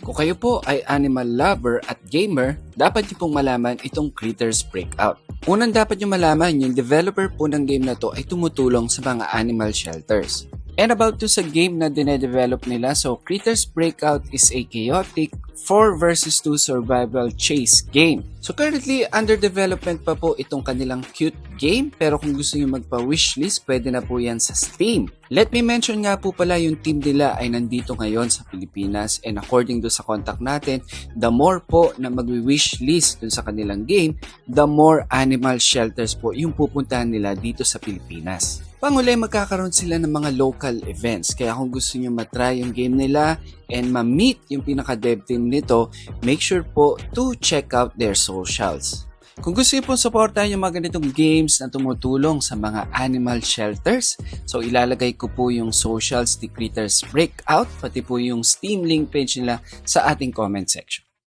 Kung kayo po ay animal lover at gamer, dapat niyo pong malaman itong Critters Breakout. Unang dapat niyo malaman, yung developer po ng game na to ay tumutulong sa mga animal shelters. And about to sa game na dinedevelop nila, so Critters Breakout is a chaotic 4 versus 2 survival chase game. So currently, under development pa po itong kanilang cute game, pero kung gusto niyo magpa-wishlist, pwede na po yan sa Steam. Let me mention nga po pala yung team nila ay nandito ngayon sa Pilipinas, and according do sa contact natin, the more po na mag-wishlist dun sa kanilang game, the more animal shelters po yung pupuntahan nila dito sa Pilipinas. Panghuli, magkakaroon sila ng mga local events. Kaya kung gusto nyo matry yung game nila and ma-meet yung pinaka-dev team nito, make sure po to check out their socials. Kung gusto nyo po supportahan yung mga ganitong games na tumutulong sa mga animal shelters, so ilalagay ko po yung socials ni Critters Breakout, pati po yung Steam link page nila sa ating comment section.